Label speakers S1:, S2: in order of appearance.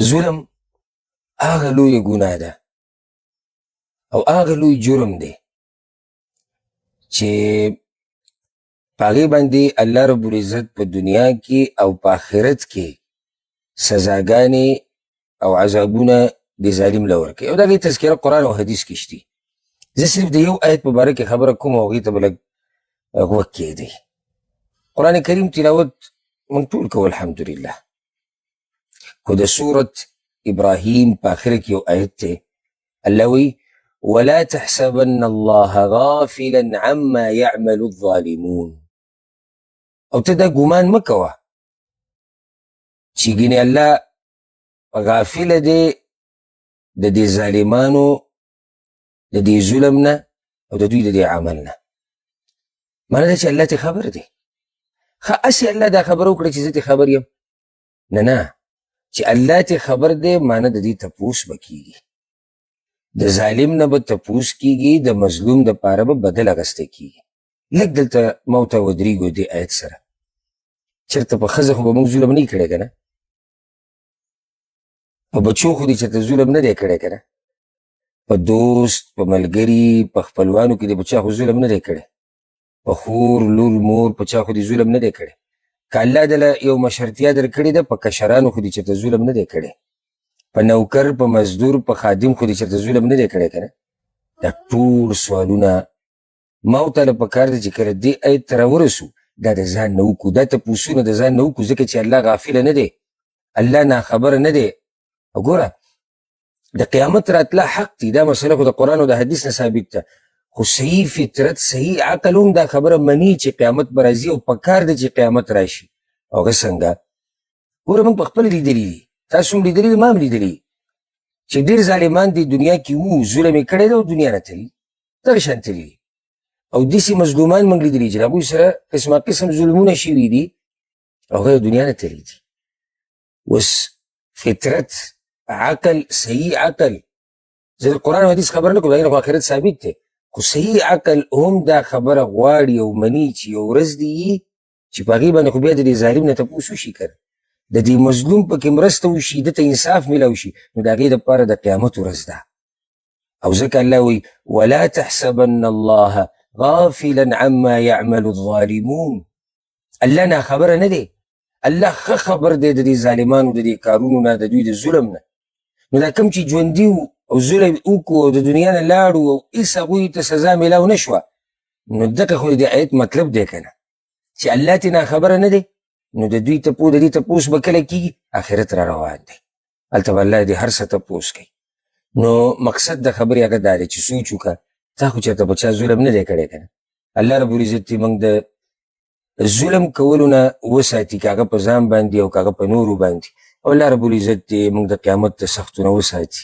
S1: ظلم هغه لویه ګناه ده او هغه لوی جرم دی چې په هغې باندې الله رب العزت په دنیا کې او په آخرت کې سزاګانې او عذابونه د ظالم له ورکوي او د هغې تذکره قرآن او حدیث کې شتي. زه صرف د یو آیت په باره کې خبره کوم او هغې ته به لږ غوږ کېږدئ. قرآن کریم تلاوت موږ ټول کوو الحمدلله، خو د سورت ابراهیم په آخره کې یو آیت دی، الله وایي ولا تحسبن الله غافلا عما يعمل الظالمون. او ته دا ګمان مه کوه چې ګینې الله غافله دی د دې ظالمانو د دې ظلم نه او د دوی د دې عمل نه. معنی ده چې الله ته خبر دی. ښه هسې الله دا خبره وکړه چې زه ته خبر یم؟ نه، چې الله ته خبر دی معنی د دې تپوس به کېږي، د ظالم نه به تپوس کېږي، د مظلوم دپاره به بدل اخیستی کېږي. لږ دلته ما ورته ودرېږو دې آیت سره. چېرته په ښځه خو به موږ ظلم نه یې کړی که نه، په بچو خو دې چېرته ظلم نه دی کړی که نه، په دوست په ملګري په خپلوانو کې دې په چا خو ظلم نه دی کړی، په خور لور مور په چا خو دې ظلم نه دی کړی. که الله دله یو مشرتیا در کړې ده په کشرانو خو دې چېرته ظلم نه دی کړی، په نوکر په مزدور په خادم خو دې چېرته ظلم نه دی کړی که نه. دا ټول سوالونه ما ورته پکار ده چې کله دې آیت ته راورسو دا د ځان نه وکړو، دا تپوسونه د ځان نه وکړو، ځکه چې الله غافله نه دی، الله ناخبره نه دی. وګوره د قیامت راتله حق دی، دا مسله خو د قرآن او د حدیث نه ثابت ده، خو صحیح فطرت صحیح عقل هم دا خبره مني چې قیامت به راځي او پکار دی چې قیامت راشي. او هغه څنګه؟ ګوره موږ پخپله لیدلي دي، تاسو هم لیدلي دي، ما هم لیدلي چې ډېر ظالمان دي دنیا کې وو، ظلم یې کړی ده او دنیا نه تللي، دغه شان تللي دي. او داسې مظلومان موږ لیدلي چې د هغوی سره قسمه قسم ظلمونه شوي دي او هغه دنیا نه تللي دي. اوس فطرت عقل صحیح عقل، زه د قرآن او حدیث خبره نه کوم، هغې نه خو آخرت ثابت دی، خو صحیح عقل هم دا خبره غواړي او مني چې یو ورځ دې وي چې په هغې باندې خو بیا د دې ظالم نه تپوس وشي که د دې مظلوم پکې مرسته وشي، ده ته انصاف میلاو شي، نو د هغې دپاره د قیامت ورځ ده. او ځکه الله وایي ولا تحسبن الله غافلا عما يعمل الظالمون. الله ناخبره نه دی، الله ښه خبر دی د دې ظالمانو د دې کارونو نه، د دوی د ظلم نه. نو دا کوم چې ژوندي وو او ظلم وکړو او د دنیا نه لاړو او هېڅ هغوی ته سزا میلاو نه شوه، نو دغه خو د دې آیت مطلب دی که نه، چې الله ترې ناخبره نه دی، نو د دوی د دې تپوس به کله کېږي؟ آخرت را روان دی، هلته به الله د هر څه تپوس کوي. نو مقصد د خبرې هغه دا دی چې سوچ وکړه تا خو چېرته په چا ظلم نه دی کړی که نه. الله رب العزت دې موږ د ظلم کولو نه وساتي، که هغه په ځان باندې او که هغه په نورو باندې، او الله رب العزت دې موږ د قیامت د سختو نه وساتي.